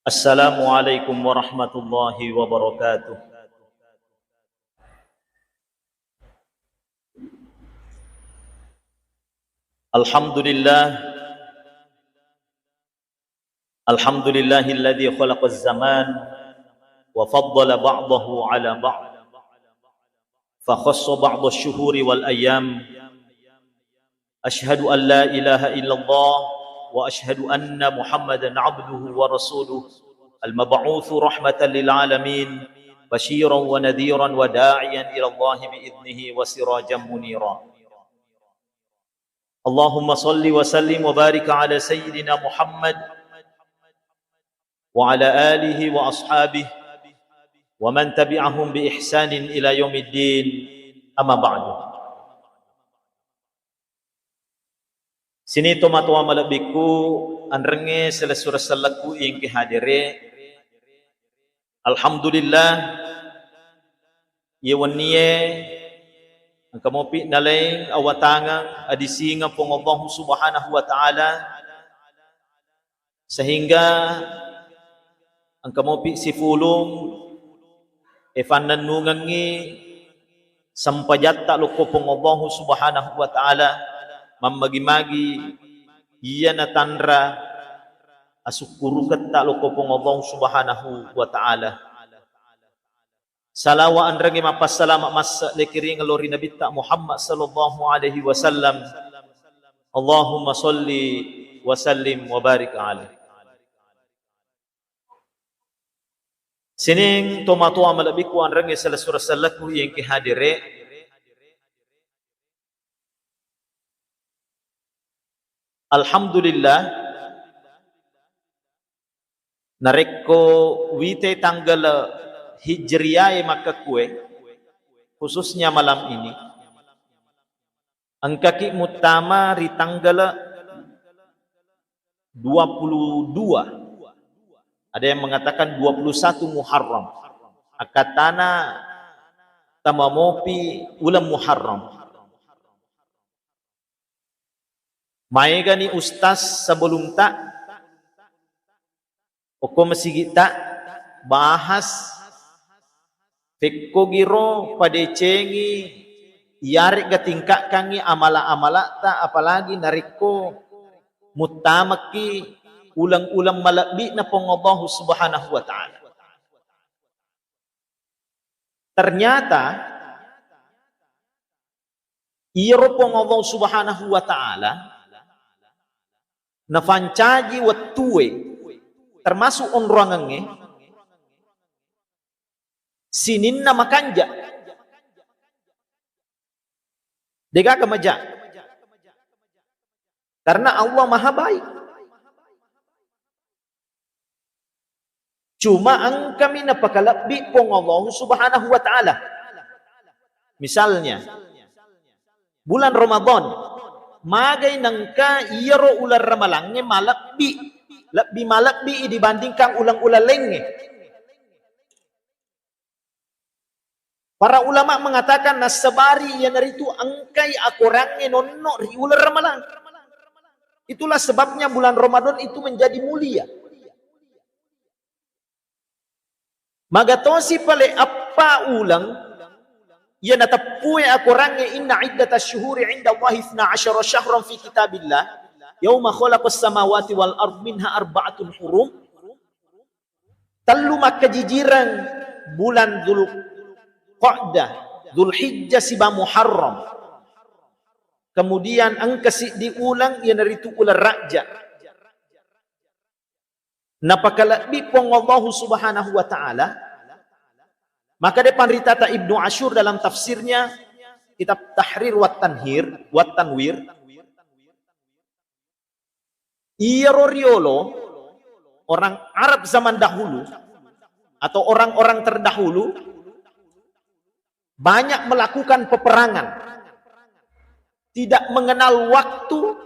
Assalamualaikum warahmatullahi wabarakatuh. Alhamdulillah, alhamdulillahilladzi khalaqaz zaman wa faddala ba'dahu ala ba'd. Fa khassa ba'd asy-syuhuri wal ayyam. Asyhadu an la ilaha illallah wa asyhadu anna Muhammadan 'abduhu wa rasuluh al-mab'utsu rahmatan lil alamin basyiran wa nadhiran wa da'iyan ila Allah bi idnihi wa sirajan munira. Allahumma salli wa sallim wa barik ala sayyidina Muhammad wa ala alihi wa ashabihi wa man tabi'ahum bi ihsanin ila yaumiddin. Amma ba'du. Sini tomatua malabiku anrenge selesura salaku ing kehadire. Alhamdulillah yewaniye ang kamopi nalay awatangang adisinga pong Allah subhanahu wa ta'ala sehingga ang kamopi si fulong efananungangi sampajatta loko pong Allah subhanahu wa ta'ala mamagi-magi iya na tanra asukurukat ta loko pong Allah subhanahu wa ta'ala. Salawaan rangi mapasalamat mas lekiring alori Nabi ta Muhammad sallallahu alaihi wasallam. Allahumma salli wa sallim wa barik alaihi. Sining tomatua malabiku an rangi salasura salaku yang kihadire. Alhamdulillah nareko wite tanggal Hijriyah maka kue khususnya malam ini ang kaki mutama di tanggal 22, ada yang mengatakan 21 Muharram akatana tamamopi ulam Muharram. Maiga ni ustaz sebelum tak oko masigita bahas Fikko giro padecengi yarik gatingkak kangi amala-amala ta apalagi nariko mutamaki ulang-ulang malakbi na pong Allah subhanahu wa ta'ala. Ternyata iro pong Allah subhanahu wa ta'ala na fancaji wattuwe termasuk onruangange sinin na makanja dega kemaja karena Allah maha baik. Cuma ang kami napakalabbi pong Allah subhanahu wa ta'ala. Misalnya bulan Ramadan magay nangka iyaro ular ramalange malakbi malakbi dibandingkan ulang-ulang lenge. Para ulama mengatakan nasabari yan narito angkay akurangnya nonno riular ramalan. Itulah sebabnya bulan Ramadan itu menjadi mulia. Magatosi pale apa ulang yan natapuy akurangnya inna iddatash syuhuri inda Allahi 12 syahran fi kitabillah yauma khalaqas samawati wal ard minha arba'atun hurum. Talu makajijiran bulan Qa'dah, Dzulhijjah siba Muharram. Kemudian ang kasi diulang yan narito ular raja. Napakalakbi pong Allah subhanahu wa ta'ala. Maka depan ritata Ibnu Ashur dalam tafsirnya kitab Tahrir wa Tanwir. Iyaroriolo orang Arab zaman dahulu atau orang-orang terdahulu banyak melakukan peperangan, tidak mengenal waktu,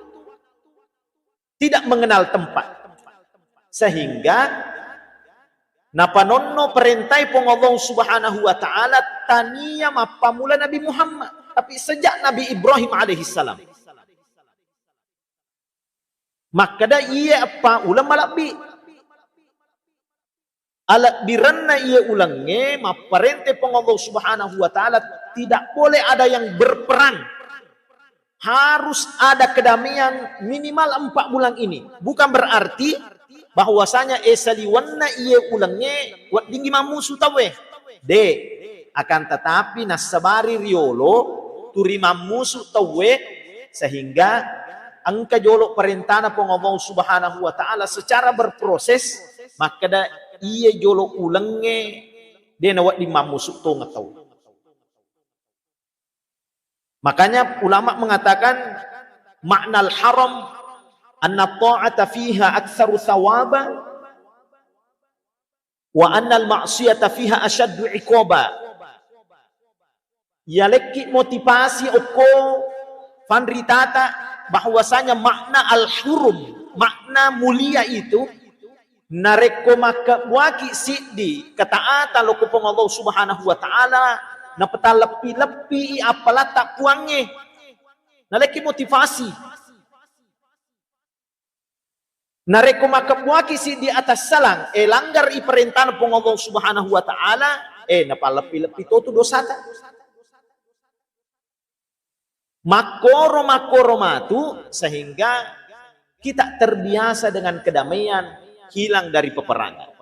tidak mengenal tempat, sehingga napanonno perentai pong Allah subhanahu wa ta'ala taniya mapamula Nabi Muhammad, tapi sejak Nabi Ibrahim alaihissalam. Maka, มักก็ได้เยี่ยป่าอุลามะละบี Alat biranna ia ulangnya maparente pong Allah Subhanahu wa taala tidak boleh ada yang berperang. Harus ada kedamaian minimal 4 bulan ini. Bukan berarti bahwasanya esaliwanna ia ulangnya wat dinggi mamusu tawe. Akan tetapi nasabari riolo turi mamusu tawe sehingga angka jolok perintana pong Allah Subhanahu wa taala secara berproses maka da iya jolo ulangnya dia nawat di mamusuk to ngatau. Makanya ulama mengatakan makna al-haram anna ta'ata fiha aktsaru thawaba wa anna al-ma'siyata fiha ashaddu iqaba. Ya leki motivasi oko fanritata bahwasanya makna al-hurum, makna mulia itu nareko maka waki sidi ketaatan lo kupong Allah Subhanahu wa taala na peta lepi-lepi apalah tak puangnya naleki motivasi nareko maka waki sidi atas salang langgar i perintah pong Allah Subhanahu wa taala napa lepi-lepi to dosa ta makoro matu sehingga kita terbiasa dengan kedamaian hilang dari peperangan.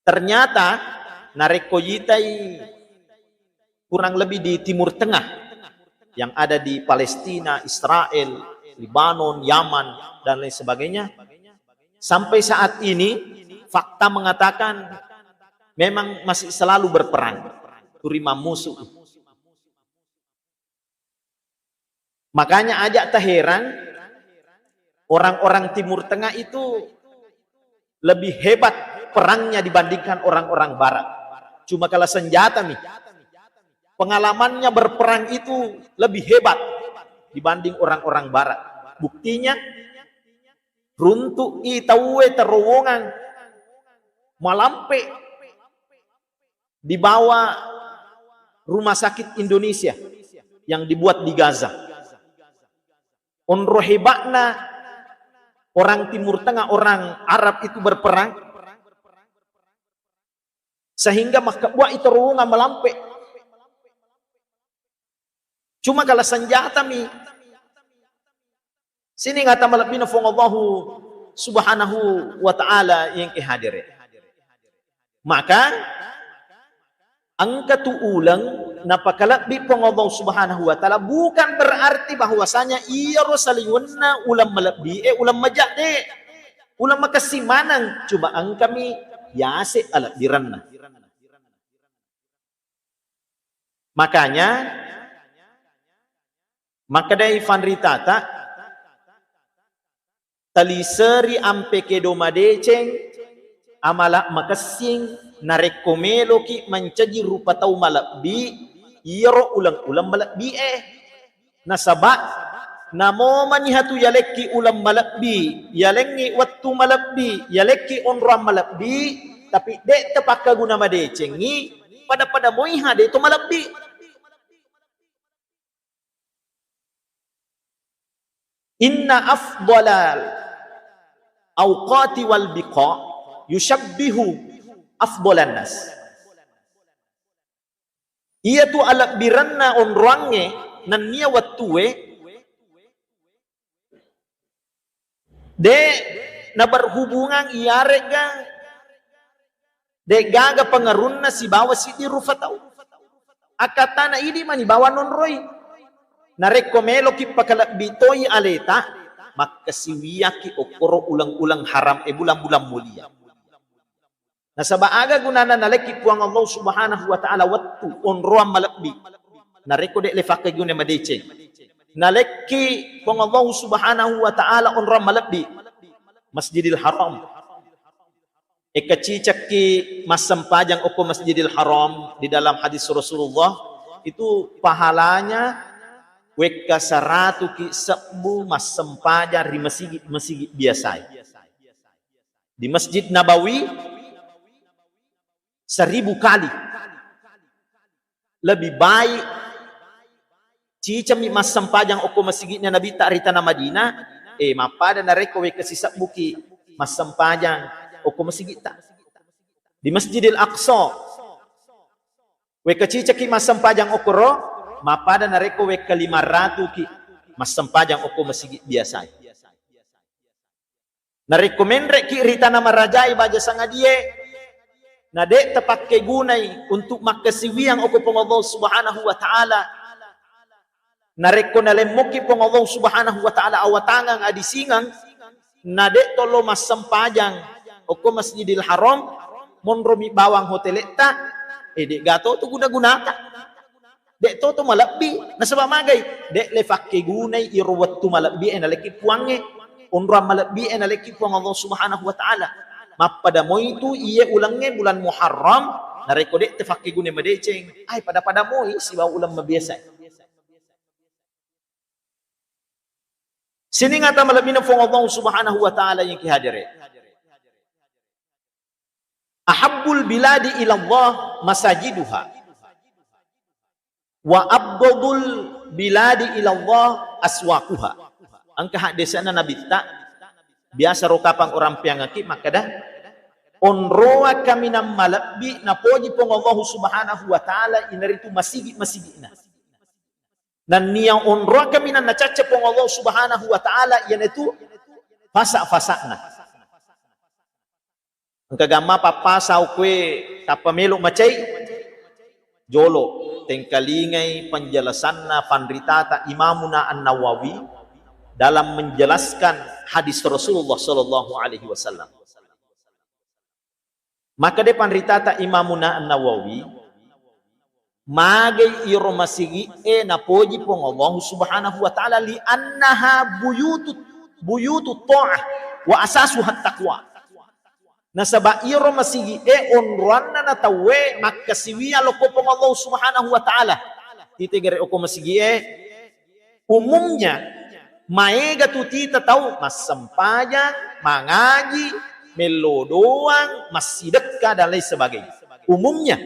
Ternyata nareko yitai kurang lebih di Timur Tengah yang ada di Palestina, Israel, Lebanon, Yaman dan lain sebagainya. Sampai saat ini fakta mengatakan memang masih selalu berperang, turima musuh. Makanya ajak tak heran orang-orang Timur Tengah itu lebih hebat perangnya dibandingkan orang-orang Barat. Cuma kalau senjata nih, pengalamannya berperang itu lebih hebat dibanding orang-orang Barat. Buktinya, runtuk itawe terowongan malampe di bawah rumah sakit Indonesia yang dibuat di Gaza. Onro hebatna orang Timur Tengah, orang Arab itu berperang sehingga maka buat itu ruangan melampe. Cuma kalau senjata mi sini ngata malapina fong Allah Subhanahu wa taala yang kehadire. Maka angka tu ulang napakalakbi pong Allah Subhanahu wa taala bukan berarti bahwasanya iya rosaliwanna ulam malabdi ulam majade ulam makasimanang coba ang kami yase ala diranna. Makanya makadai fanritata taliseri ampe kedomadeceng amala makasing narekomelo ki mencaji rupa tau malabbi iyaro ulang-ulang malabbi nasaba namo manihatu yaleki ulam malabbi yalengi waktu malabbi yaleki onram malabbi tapi dek tepaka guna madecengi pada moiha de itu malabbi inna afdalal awqati wal biqa yushabbihu afdalan nas. Ia tu alak biranna onrange nan nia watue de na berhubungan iarega de gaga pengarunna si bawa si di rufatau akatana ini mani bawa non roy na rekomelo ki pakalak bitoy aleta makasiwiyaki okoro ulang-ulang haram bulan-bulan mulia. Nah sabaaga gunana naleki puang Allah Subhanahu wa taala wattu onroam malakbi nareko de lefake gune madece naleki puang Allah Subhanahu wa taala onroam malakbi Masjidil Haram ekacicak ki masempajang oko Masjidil Haram di dalam hadis Rasulullah itu pahalanya weka 100 ki sebu masempajang di masjid biasa di Masjid Nabawi 1000 kali lebih baik cicam mas sempajang oko masjidnya Nabi ta'rita na Madinah mapada na reko we kasisap buki mas sempajang oko masjid ta di Masjidil Aqsa we kacicaki masempajang okoro mapada nareko we ke 500 ki masempajang oko masigi biasa narekomendre ki rita nama rajai baja sangadie na de tepakke gunai untuk makasiwiang oko Allah subhanahu wa ta'ala nareko nalemoki Allah subhanahu wa ta'ala awatangang adisingang na de tolo masempajang oko Masjidil Haram monromi bawang hoteleta dek gato tu guna-gunata dek to malabbi nasaba magay dek le fakke gunai irwat tu malabbi enaleki puange onra malabbi enaleki puang Allah subhanahu wa ta'ala mapada mo itu iye ulangnya bulan Muharram nareko dek te fakke gunai madeceng ay pada mo si ba ulang mabiasa sini ngata malabbi na puang Allah subhanahu wa ta'ala yang kihadire ahabbul biladi ila Allah masajiduha wa abghadul biladi ila Allah aswaquha angka hadisana nabi ta biasa rokapang orang piangaki makada onroa kami nam malabbi na poji pong Allah subhanahu wa ta'ala inaritu masigina dan niyang onroa kami na nacaca pong Allah subhanahu wa ta'ala yan itu fasa-fasana ang kagama papasaw kwe tapamelo macay jolo tengkalingay penjelasan na panritata Imamuna An-Nawawi dalam menjelaskan hadis Rasulullah sallallahu alaihi wasallam maka de panritata Imamuna An-Nawawi magay iro masigi na poji pong Allah subhanahu wa ta'ala li annaha buyutut ta'ah wa asasuhat taqwa nasa bairo masigi onruan na natawe makasiwiya loko pong Allah subhanahu wa ta'ala titigare oko masigi umumnya maega tutita tau masampajang mangaji melodoang masidekka dan lain sebagainya umumnya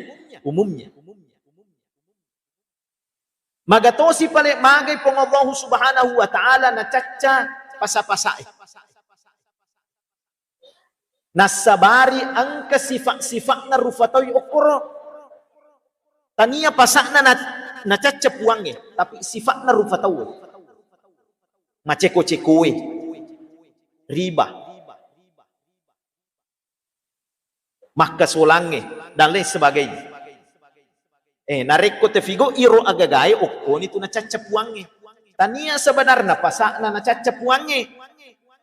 magatosi pale magay pong Allah subhanahu wa ta'ala na caca pasa-pasai nasabari ang kasifak-sifak na rufatoy okoro tania pasak na cacapuange tapi sifat na rufatoy maceko-cekowe riba makasolange dan lain sebagainya nareko te figo iro agagay okko nito na cacapuange tania sebenarnya pasak na cacapuange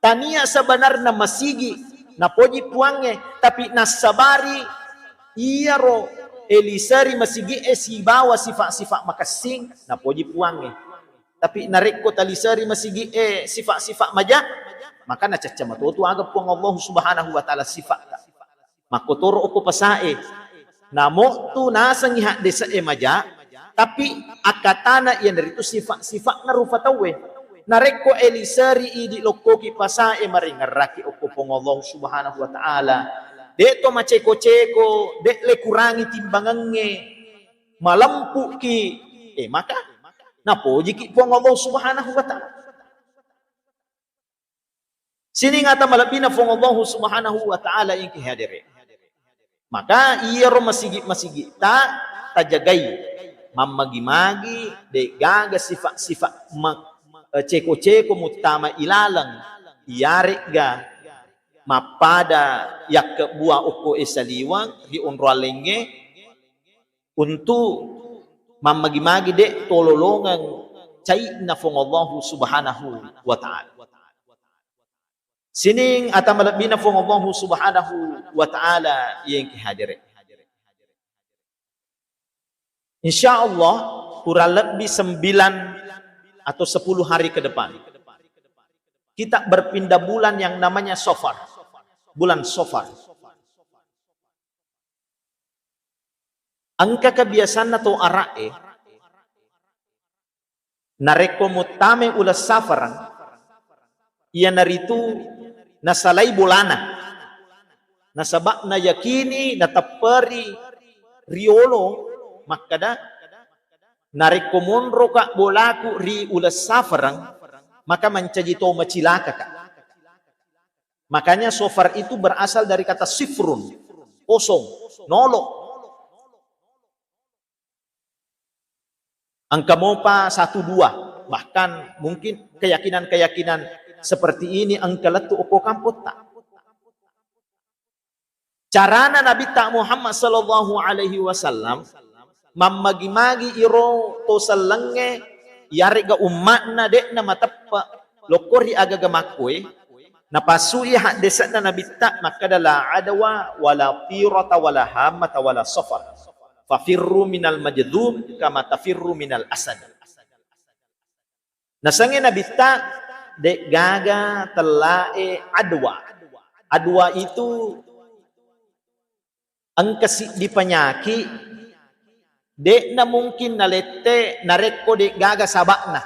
tania sebenarnya masigi na poji puange tapi nasabari iyaro elisari masigi si bawa sifat-sifat makasing na poji puange tapi nareko talisari masigi sifat-sifat maja maka na caca matutu aga puang Allah subhanahu wa ta'ala sifat makotoro oko pasae namo tu nasa ngiha desa maja tapi akatana yan dari itu sifat-sifat na rufatawe nareko elisari idi lokoki pasae maringaraki oko pong Allah subhanahu wa ta'ala deto maceko-ceko dek le kurangi timbangange malampu ki maka napoji ki pong Allah subhanahu wa ta'ala sini ngata malapina pong Allah subhanahu wa ta'ala yang kihadire maka iyaro masigi ta tajagay mamagi-magi de gaga sifat-sifat ceko-ceko mutama ilalang iyarik ga mapada yak buah oko esaliwang di onroalenge untuk mamagi-magi de tololongan cai na fong Allah subhanahu wa ta'ala sining atamalabina fong Allah subhanahu wa ta'ala yang kihadire insyaallah kurang lebih 9 atau 10 hari ke depan kita berpindah bulan yang namanya Safar bulan Safar angka kebiasaan atau arae nareko mutame ulas safaran ia naritu nasalay bulana nasabak na yakini natapari riolo makada narikomonro ka bolaku ri ulas safarang maka mencajito macilaka ka makanya sofar itu berasal dari kata sifrun kosong nolok. Angka mopa 1-2, bahkan mungkin keyakinan-keyakinan seperti ini angka letu upo kamput tak. Carana Nabi tak Muhammad sallallahu alaihi wasallam mamagi-magi iro to salenge yari ga umatna dek na matappa lokori agaga makwe napasui hak desana Nabi tak maka dala adwa wala tirata wala hamata wala safar fafirru minal majdhum kama tafirru minal asad. Nasange Nabi tak dek gaga telae adwa. Adwa itu angka di penyakit dek na mungkin nalete nareko dek gaga sabakna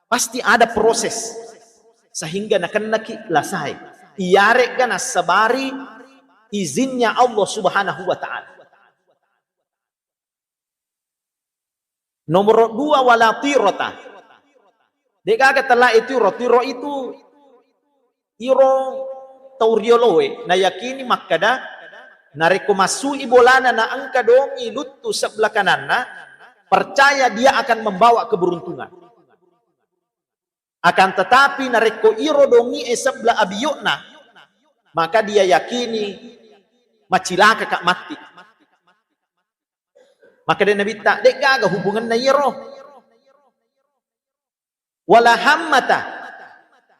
pasti ada proses sehingga nakanaki lasai iyare kana sabari izinnya Allah Subhanahu wa taala. Nomor 2 wala tirata dek gaga telah itu rotiro itu iro tauriolowe na yakini makada nareko masui bolana na angka dongi lutu sebelah kananna percaya dia akan membawa keberuntungan. Akan tetapi nareko iro dongi sebelah abiyokna maka dia yakini macilaka kak mati. Maka dia Nabi tak dek gaga hubungan na iro. Wala hammata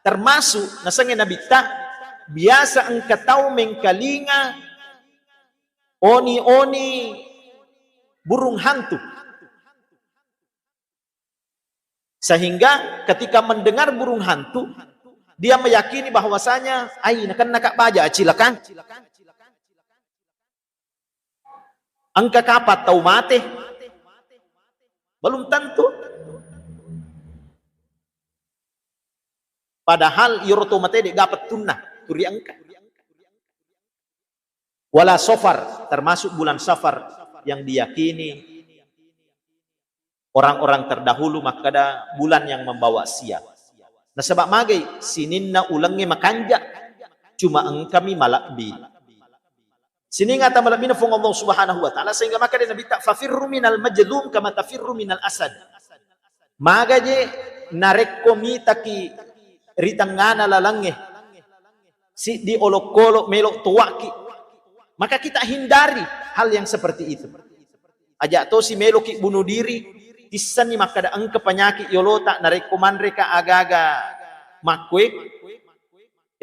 termasuk nasangin Nabi tak biasa angka tau mengkalinga oni burung hantu. Sehingga ketika mendengar burung hantu, dia meyakini bahwasanya ai nakan nakak baja cilakan. Angka kapat tau mate. Belum tentu. Padahal iroto mate de dapat tunnah turi angka. Wala safar termasuk bulan Safar yang diyakini orang-orang terdahulu makada bulan yang membawa sial. Nah sebab magai sininna ulangi makanja cuma engkami malakbi. Sini ngata malakbi na Allah Subhanahu wa taala sehingga maka dia Nabi tak fafirru minal majlum kama tafirru minal asad. Magaje narekko mitaki ritangana lalange si di olok-olok melok tuwaki. Maka kita hindari hal yang seperti itu. Ajak to si meloki bunuh diri, tisan ni makada angka penyakit yolota nareko manreka agaga makwe,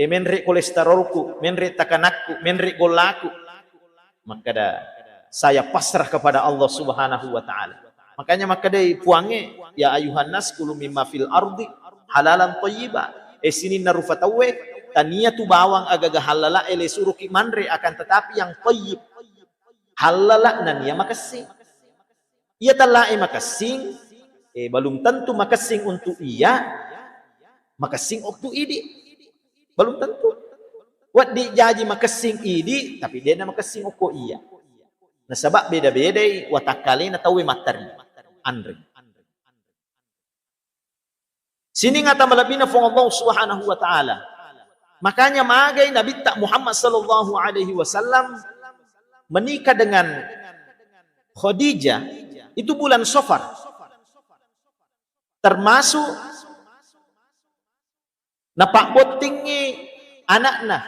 menre kolesterolku, menre takanakku, menre golaku. Makada saya pasrah kepada Allah Subhanahu wa taala. Makanya makada puange ya ayuhan nas kulu mimma fil ardi halalan thayyiba. Sini narufatawe tania tu bawang agaga halala ele suruh ki manre akan tetapi yang thayyib halala nania makasing ia talai makasing belum tentu makasing untuk ia makasing waktu idi belum tentu wat di jaji makasing idi tapi dia na makasing oko iya na sabab beda-beda watakali na tawi matari andre sini ngata malabina fong Allah Subhanahu wa taala. Makanya magai Nabi tak Muhammad sallallahu alaihi wasallam menikah dengan Khadijah itu bulan Safar. Termasuk napak botingi anakna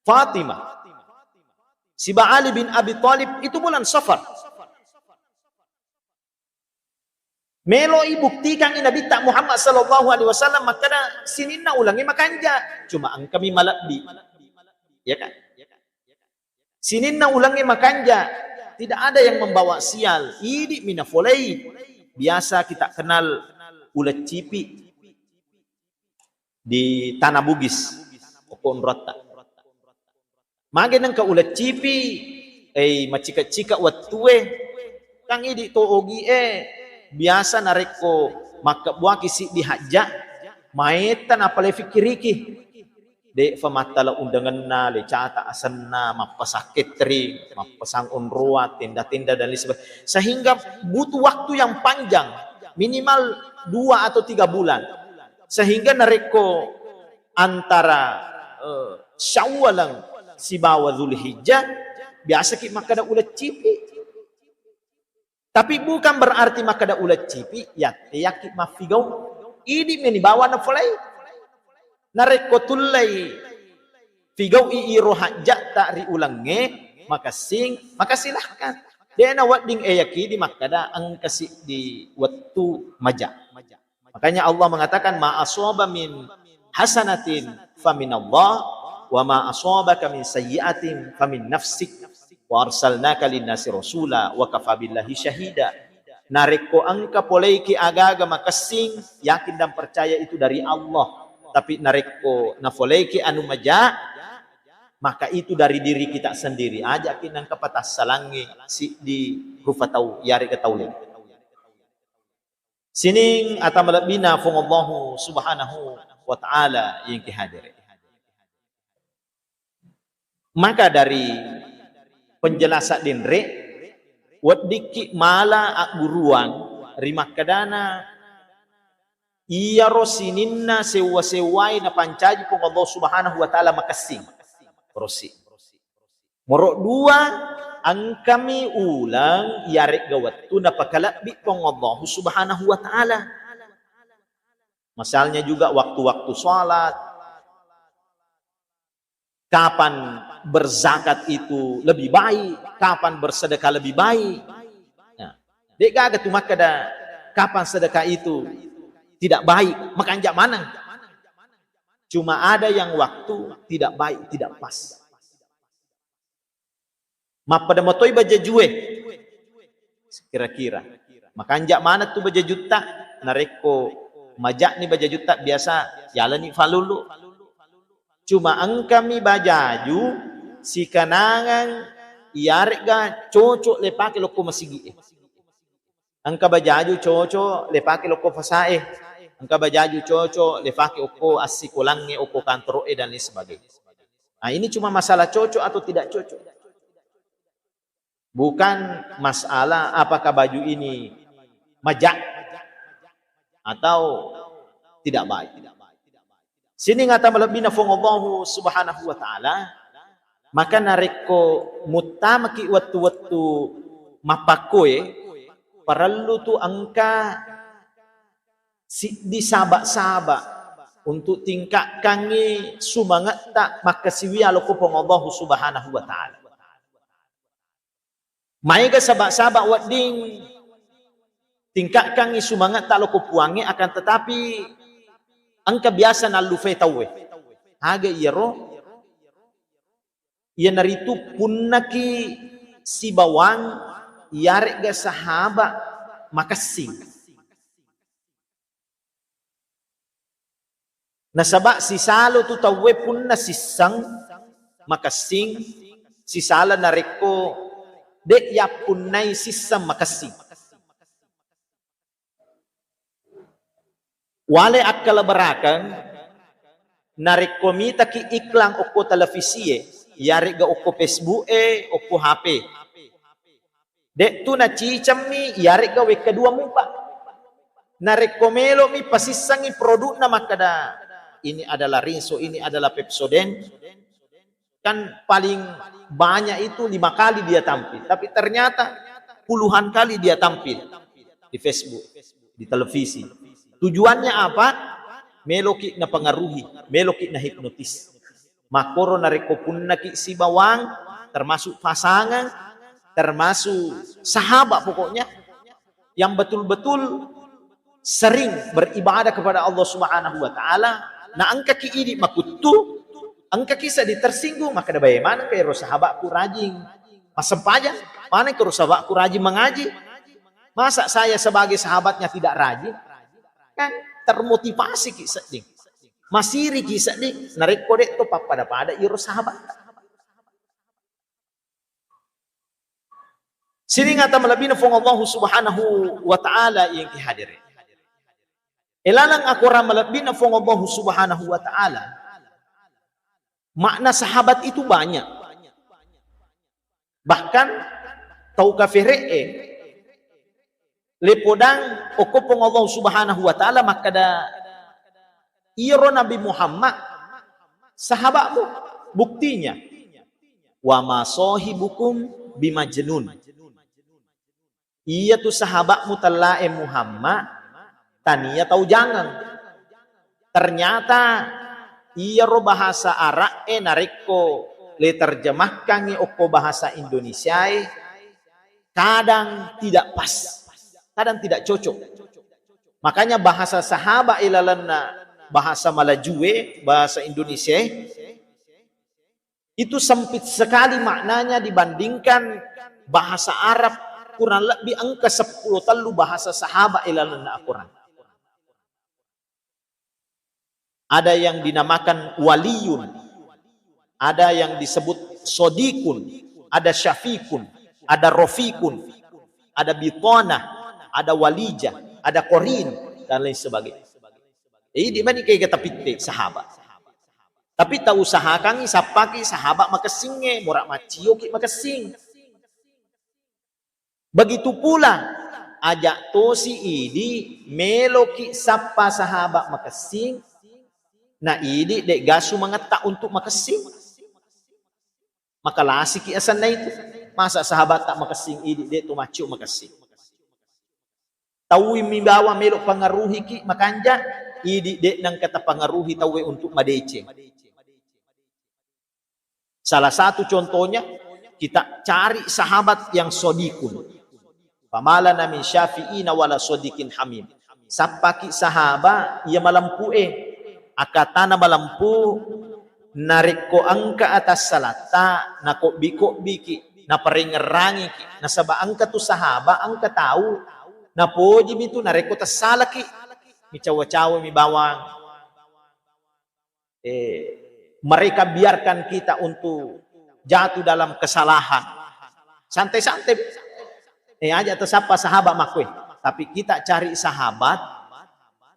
Fatimah. Si Ali bin Abi Thalib itu bulan Safar. Melo ibuktikan Nabi tak Muhammad sallallahu alaihi wasallam makana sininna ulangi makanja cuma ang kami malakbi ya kan sininna ulangi makanja tidak ada yang membawa sial idi minafolei biasa kita kenal ulet cipi di tanah Bugis okon rota magenang ka ulet cipi macika-cika watue kang idi to ogi biasa nareko maka buaki si dihajak maetan apale fikiriki de famatala undangan na le cata asanna mapasakit tri mapasang unruat tinda-tinda dan lain sebagainya sehingga butuh waktu yang panjang minimal 2 atau 3 bulan sehingga nareko antara Syawal si bawa Zulhijjah biasa ki makada ulat cipi. Tapi bukan berarti makada ulat cipi, ya ki mafigau. Ini menibawa na fulay. Nareko tulay figau iiro hajat tak ri ulange, maka silahkan. Dia na wading eyaki di makada ang kasi di waktu maja. Makanya Allah mengatakan ma aswaba min hasanatin famin Allah wa ma aswabaka min sayyi'atin famin nafsik wa arsalnaka linnasi rasula wa kafa billahi syahida. Nareko angka polei ki agaga makasing yakin dan percaya itu dari Allah. Tapi nareko na polei ki anu maja, maka itu dari diri kita sendiri. Ajakin ang kapatas salangi si di rufatau yari kataulin. Sining atamalabina fungallahu subhanahu wa ta'ala yang kihadiri. Maka dari penjelasan dinre, wadiki mala aguruan rimak kadana iya rosininna sewa-sewai na pancaji pong Allah subhanahu wa ta'ala makasing. Rosi. Morok dua, ang kami ulang yarik gawat tu napakalakbi pong Allah subhanahu wa ta'ala. Masalnya juga waktu-waktu sholat, kapan berzakat itu lebih baik, kapan bersedekah lebih baik. Nah, dek gaga tu makada kapan sedekah itu tidak baik, maka anjak manang. Cuma ada yang waktu tidak baik, tidak pas. Pada motoy baja jue. Kira-kira. Maka anjak mana tu baja juta. Nareko majak ni baja juta biasa. Jalan ni falulu. Cuma angkami bajaju. Si kanangan. Iarek ga cocok lepake loko masigi. Angka bajaju cocok lepake loko fasae. Angka bajaju cocok, lefaki oko asikulangi, oko kantroe dan lain sebagainya. Nah ini cuma masalah cocok atau tidak cocok. Bukan masalah apakah baju ini majak atau tidak baik. Sini ngata malabina fongallahu subhanahu wa ta'ala, maka nareko mutamaki waktu-waktu mapakoe, parallu tu angka di sabak-sabak untuk tingkat kangi sumangat tak makasiwiya loko pong Allah subhanahu wa ta'ala. Maiga sabak-sabak wading tingkat kangi sumangat tak loko puangi akan tetapi angka biasa na lufay tawe. Haga iyaro iya naritu punnaki si bawang yarik ga sahaba makasing. Nasaba si salo tu tawe pun na sisang makasing si sala nareko dek ya punay sisang makasing. Wale akala barakan nareko mita ki iklang oko televisi yari ga oko Facebook oko HP. Dek tu na cicam mi yari ga we kedua mupa. Nareko melo mi pasisangi produk na makada. Ini adalah Rinso, ini adalah Pepsodent. Kan paling banyak itu 5 kali dia tampil. Tapi ternyata puluhan kali dia tampil di Facebook, di televisi. Tujuannya apa? Meloki na pengaruhi, meloki na hipnotis. Makoro nareko punna ki si bawang, termasuk pasangan, termasuk sahabat pokoknya. Yang betul-betul sering beribadah kepada Allah subhanahu wa ta'ala. Na angka ki ini makutu, angka kisah ditersinggung, maka ada bagaimana kaya sahabatku rajin masempaja, mana kaya sahabatku rajin mengaji, masa saya sebagai sahabatnya tidak rajin, kan termotivasi kisah ding, masiri kisah ding, nareko dek to pada iro sahabat. Sini ngata malabina fong Allah subhanahu wa ta'ala yang kihadirin. Elalang aku ramalabina fong Allah subhanahu wa ta'ala. Makna sahabat itu banyak. Bahkan tau kafiree lepodang okopong Allah subhanahu wa ta'ala makada iro Nabi Muhammad sahabatmu buktinya Wa ma sahibukum bimajnun. Iya tu sahabatmu telah Muhammad tania tahu jangan. Ternyata iya ro bahasa Arab nareko le terjemahkan oko bahasa Indonesia kadang tidak pas, kadang tidak cocok. Makanya bahasa sahabat ilalanna bahasa Malajue, bahasa Indonesia itu sempit sekali maknanya dibandingkan bahasa Arab kurang lebih angka 10 talu bahasa sahabat ilalanna Al-Quran. Ada yang dinamakan waliyun, ada yang disebut sodikun, ada syafikun, ada rofikun, ada bitonah, ada walijah, ada korin, dan lain sebagainya. Jadi di mana kita pitik sahabat. Tapi tak usahakan sapaki sahabat makasing morak macio ki makasing. Begitu pula ajak to si idi meloki sapa sahabat makasing. Nah idi dek gasu mengetak untuk makasing. Maka lasik ki asan na itu. Masa sahabat tak makasing idi dek tu macio makasing. Tawi membawa melok pengaruhi ki makanja idi dek nang kata pengaruhi tawi untuk madece. Salah satu contohnya kita cari sahabat yang sodikun. Pamalana min syafi'ina wala sodikin hamim. Sapaki sahabat ia malampu akatana malampu nariko angka atas salata nako biko biki na paringerangi ki na saba angka tu sahabat angka tahu na poji bitu nariko tas salaki mi cawa-cawa mi bawang mereka biarkan kita untuk jatuh dalam kesalahan santai-santai aja tersapa sahabat makwe tapi kita cari sahabat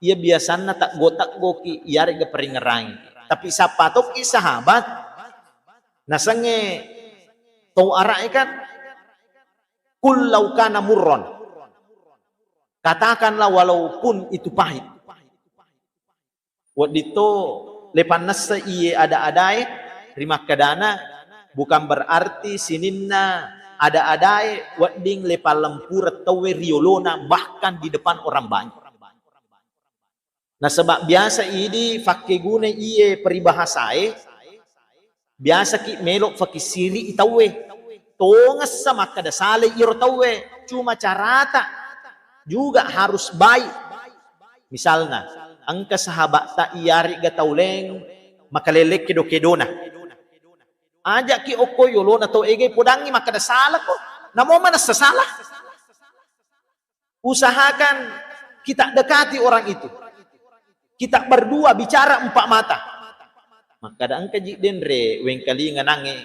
ia biasanya tak gotak goki ia rega peringerangi tapi siapa toki sahabat nasange tau arai kan kullau kana murron katakanlah walaupun itu pahit wadito lepan nasa iye ada-adai terima kedana bukan berarti sininna ada-adai wading lepan lempur tawe riolona bahkan di depan orang banyak. Nah sebab biasa ini fakir guna iye peribahasai biasa ki melok fakir siri itawe tongas sama kada sale iro tawe cuma carata juga harus baik. Misalnya angka sahabat tak iari gatauleng makalelek kedo-kedona ajak ki oko yolona to ege podangi maka ada salah kok namo mana salah usahakan kita dekati orang itu kita berdua bicara empat mata maka ada angka jikdenre wengkali nganange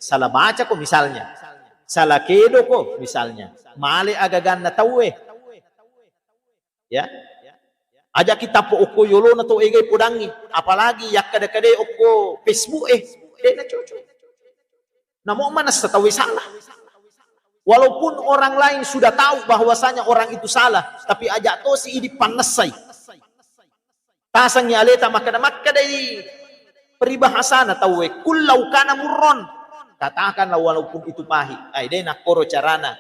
salah baca kok misalnya salah kedo kok misalnya male agagan na tawe ya ajak kita po oko yolona to ege podangi apalagi yak kada-kada oko Facebook na cucu. Namun mana setawi salah. Walaupun orang lain sudah tahu bahwasanya orang itu salah, tapi ajak to si idi panasai. Tasangnya aleta maka dari peribahasana tahu kullau kana murron. Katakanlah walaupun itu pahit. Ai deh nak koro carana.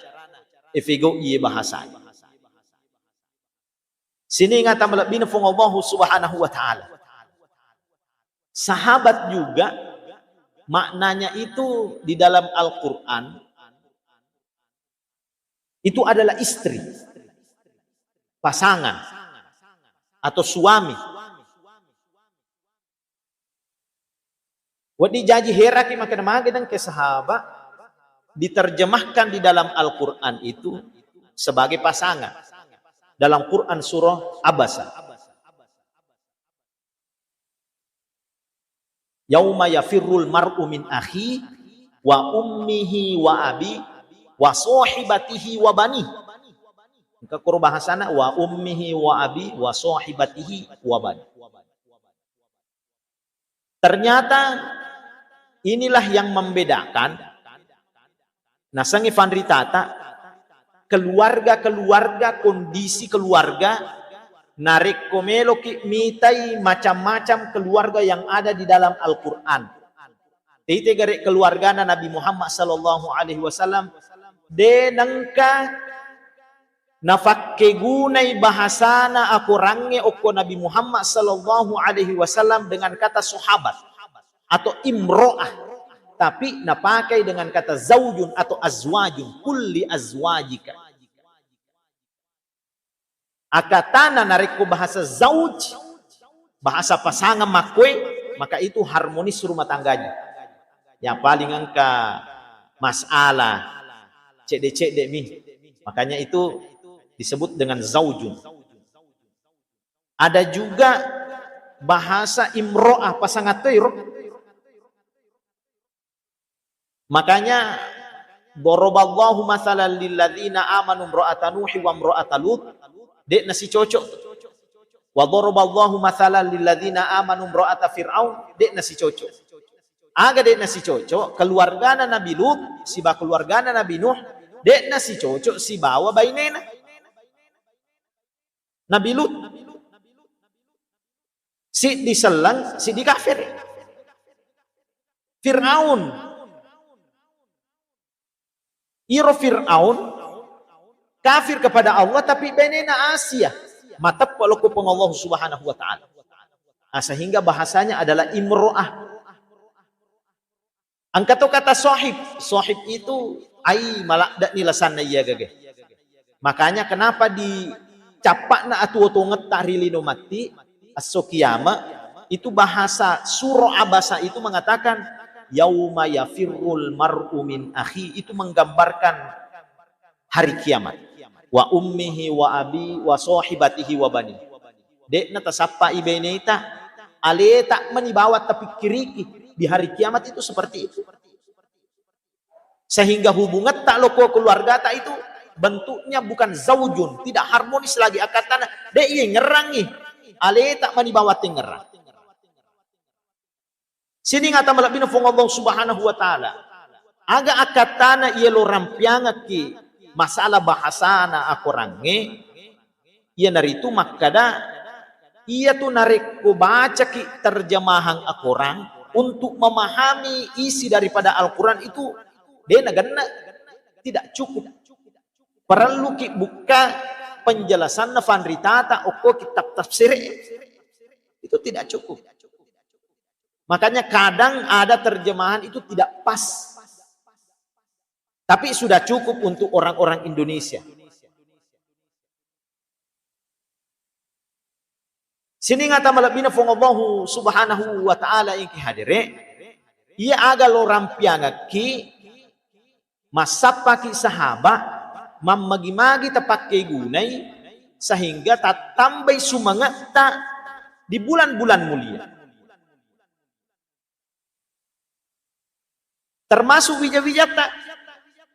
Efego iye bahasa. Sini ngata melebih nafung Allah Subhanahu wa taala. Sahabat juga maknanya itu di dalam Al-Quran itu adalah istri, pasangan, atau suami. Wadi jaji heraki makan magedang ke sahabat diterjemahkan di dalam Al-Quran itu sebagai pasangan dalam Quran surah Abasa. Yauma yafirrul mar'u min akhi wa ummihi wa abi wa sahibatihi wa bani. Maka Quran bahasana wa ummihi wa abi wa sahibatihi wa bani. Ternyata inilah yang membedakan nasangi fanritata keluarga-keluarga kondisi keluarga narik komelo ki mitai macam-macam keluarga yang ada di dalam Al-Quran. Tite gare keluarga Nabi Muhammad sallallahu alaihi wasallam de nangka nafakke gunai bahasana aku range oko Nabi Muhammad sallallahu alaihi wasallam dengan kata sahabat atau imro'ah, tapi napakai dengan kata zaujun atau azwajun, kulli azwajika. Akatana nareko bahasa zauj, bahasa pasangan makwe, maka itu harmonis rumah tangganya. Yang paling angka masalah cedek-cedek mi, makanya itu disebut dengan zaujun. Ada juga bahasa imro'ah, pasangan toiro. Makanya daraballahu mathalan lil ladzina amanu imra'ata nuhi wa imra'ata lut, dek nasi cocok. Wa daraballahu mathalan lil ladzina amanu imra'ata fir'aun, dek nasi cocok. Aga dek nasi cocok keluarga Nabi Lut, si ba keluarga Nabi Nuh, dek nasi cocok si bawa bainena Nabi Lut. Si diselang, si dikafir. Fir'aun. Iro Fir'aun kafir kepada Allah tapi bainena Asia. Matap walau kupeng Allah Subhanahu wa taala. Sehingga bahasanya adalah imro'ah. Angkat kata sahib. Sahib itu ai malak nilasan iya gage. Makanya kenapa dicapak na atu ngetari lino mati as-sukiyama itu bahasa surah abasa itu mengatakan yauma yafirrul mar'u min akhi, itu menggambarkan hari kiamat. Wa ummihi wa abi wa sahibatihi wa bani. Dek na tasappa ibeneta ale tak menibawat tapi kiriki. Di hari kiamat itu seperti itu. Sehingga hubungan tak loko keluarga tak itu bentuknya bukan zaujun, tidak harmonis lagi. Akatana dek iya ngerangi, ale tak manibawa ngerang. Sini ngata malabina fong Allah Subhanahu wa taala. Aga akatana iya lo rampianga ki masalah bahasana aku range, iya naritu makada iya tu narik ko baca ki terjemahan aku rang. Untuk memahami isi daripada Al-Quran itu dia negana tidak cukup. Perlu ki buka penjelasan nafandritata oko kitab tafsir itu tidak cukup. Makanya kadang ada terjemahan itu tidak pas. Tapi sudah cukup untuk orang-orang Indonesia. Sini ngata malabina fong Allah Subhanahu wa taala yang kihadire, ia aga lo rampianga ki masapa ki sahabat mamagi-magi tapakke gunai sehingga tak tambah sumangat tak di bulan-bulan mulia. Termasuk wijawijata.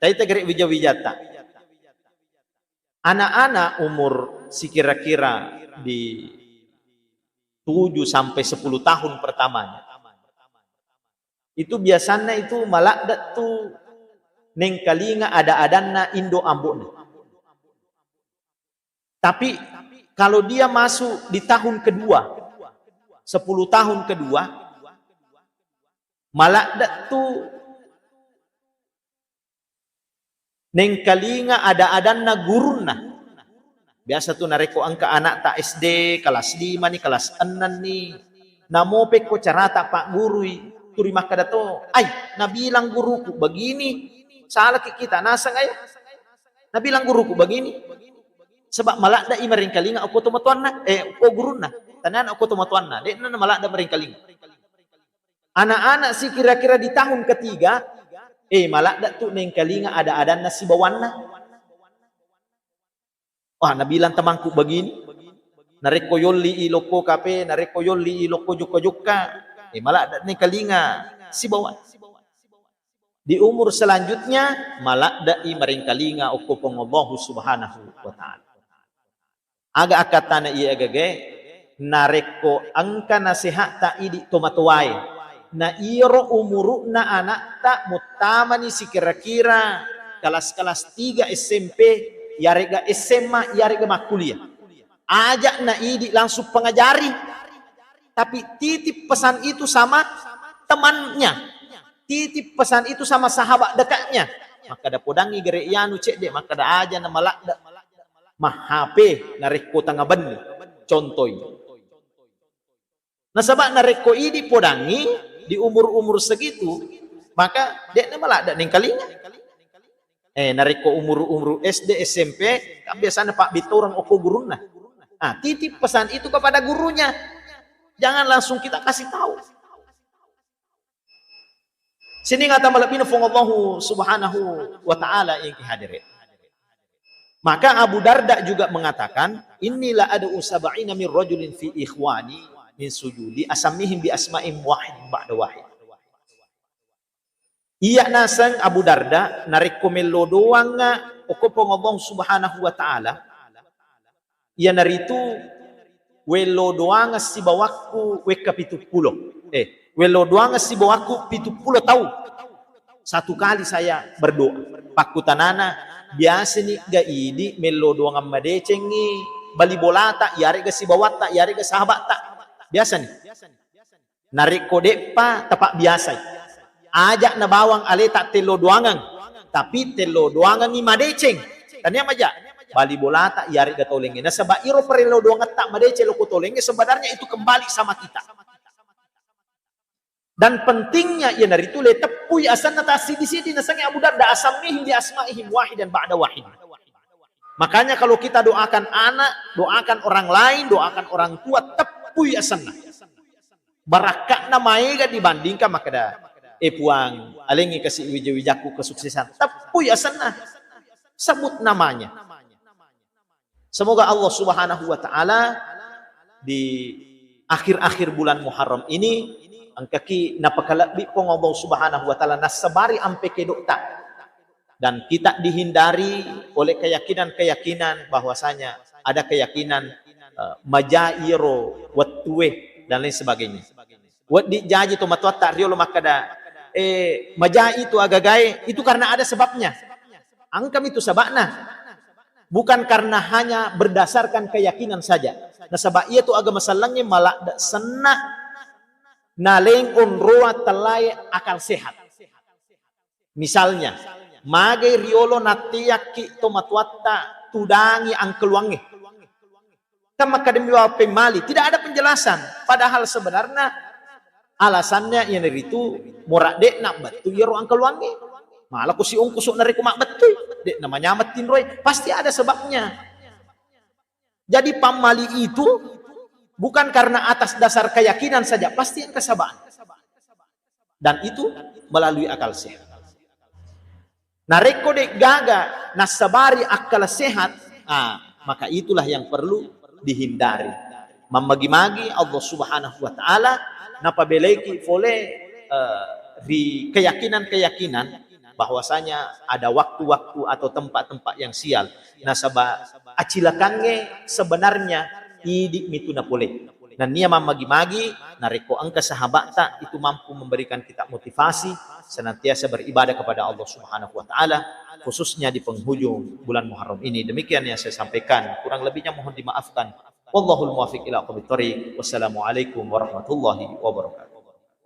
Tadi tegeri wijawijata. Anak-anak umur si kira-kira di 7 sampai 10 tahun pertamanya. Itu biasanya itu malak tu neng kalinga ada-adanna Indo Ambon. Tapi kalau dia masuk di tahun kedua, 10 tahun kedua, malak tu neng kalinga ada-adanna guruna. Biasa tuh nareko angka anak tak SD, kelas 5 nih, kelas 6 nih. Namopek ko carata pak gurui. Turimah kada to. Ay, nabilang guruku begini. Salah kita, nasa ngaya. Nabilang guruku begini. Sebab malak da imaring kalinga ako tumatuan na. Ako guru na. Tanan ako tumatuan na. Di na malak da maring kalinga. Anak-anak si kira-kira di tahun ketiga. Malak da tuh neng kalinga ada-adan na si bawan na. Wah, nabilang temanku begini. Nareko yoli iloko kape, nareko yoli iloko juka-juka. Malak ni kalinga si bawan. Di umur selanjutnya malak dai maring kalinga ukupong Allah Subhanahu wa taala. Aga akatana iya agage nareko angka nasihat ta idi tomatuai. Na iro umuru na anak ta mutama ni si kira-kira kelas-kelas 3 SMP. Yarega SMA, yarega makuliah. Ajak na idi langsung pengajari. Tapi titip pesan itu sama temannya. titip pesan itu sama sahabat dekatnya. Maka da podangi gere ianu cek dek, maka da aja na malak da mah HP nareko tanga ben contoy. Nah sabab nareko ini podangi di umur-umur segitu, maka dek na malak da ning kalinya. Nareko umur-umur SD, SMP, kan biasanya Pak Bitorang oko guruna. Nah, titip pesan itu kepada gurunya. Jangan langsung kita kasih tahu. Sini ngata malapina fongallahu subhanahu wa ta'ala yang hadirin. Maka Abu Darda juga mengatakan, inilah ada usaba'ina min rajulin fi ikhwani min sujudi asamihim bi asma'im wahid ba'da wahid. Iya nasang Abu Darda narekomelo doang nga okopong Allah subhanahu wa ta'ala. Iya naritu welo doang nga si bawakku weka 70. Welo doang nga si bawakku 70 tahu. Satu kali saya berdoa. Pakutanana biasa ni gaidi melo doang nga madecengi bali bolata yari ga si bawata yari ga sahabat tak. Biasa nih. Nareko depa tapak biasa. Ajak na bawang ale tak telo doangan, tapi telo doangan ni madeceng. Tanya maja, bali bolata yari gatolenge. Nah sebab iro perelo doangan tak madeceng lo kutolenge, sebenarnya itu kembali sama kita. Dan pentingnya ia dari itu le tepui asan natasi di sini nasangi Abu Darda asamihim di asmaihim wahidan ba'da wahid. Makanya kalau kita doakan anak, doakan orang lain, doakan orang tua, tepui asanna. Barakatna maiga dibandingkan maka dah. Puang alengi kasih wijaku kesuksesan tapi asana sebut namanya. Semoga Allah subhanahu wa ta'ala di akhir-akhir bulan Muharram ini angkaki napakalabi pong Allah subhanahu wa ta'ala nasabari ampe kedokta dan kita dihindari oleh keyakinan-keyakinan bahwasanya ada keyakinan majairo wattuwe dan lain sebagainya. Wat di jaji to matwata riolo makada majai itu agagai itu karena ada sebabnya. Angkam itu sabakna. Bukan karena hanya berdasarkan keyakinan saja. Nah sebab ia tu agama salangnya malak senak naleng unroa telai akal sehat. Misalnya, magai riolo natiyaki to matwata tudangi angkeluangi. Kama kademi wa pemali tidak ada penjelasan. Padahal sebenarnya alasannya yang itu morak dek nak batu ya ruang keluangi malah kusi kusuk nari kumak betul dek namanya matin roy pasti ada sebabnya. Jadi pamali itu bukan karena atas dasar keyakinan saja, pasti yang kesabaran dan itu melalui akal sehat. Nareko dek gaga nasabari akal sehat, maka itulah yang perlu dihindari. Memagi-magi Allah subhanahu wa ta'ala napabeleki oleh di keyakinan-keyakinan bahwasanya ada waktu-waktu atau tempat-tempat yang sial. Nah sabab acilakannya sebenarnya idi mituna boleh. Dan nia mamagi-magi nareko angka sahabat tak itu mampu memberikan kita motivasi senantiasa beribadah kepada Allah Subhanahu wa taala khususnya di penghujung bulan Muharram ini. Demikian yang saya sampaikan, kurang lebihnya mohon dimaafkan. Wallahul muwaffiq ila aqwamit thoriq. Wassalamualaikum warahmatullahi wabarakatuh.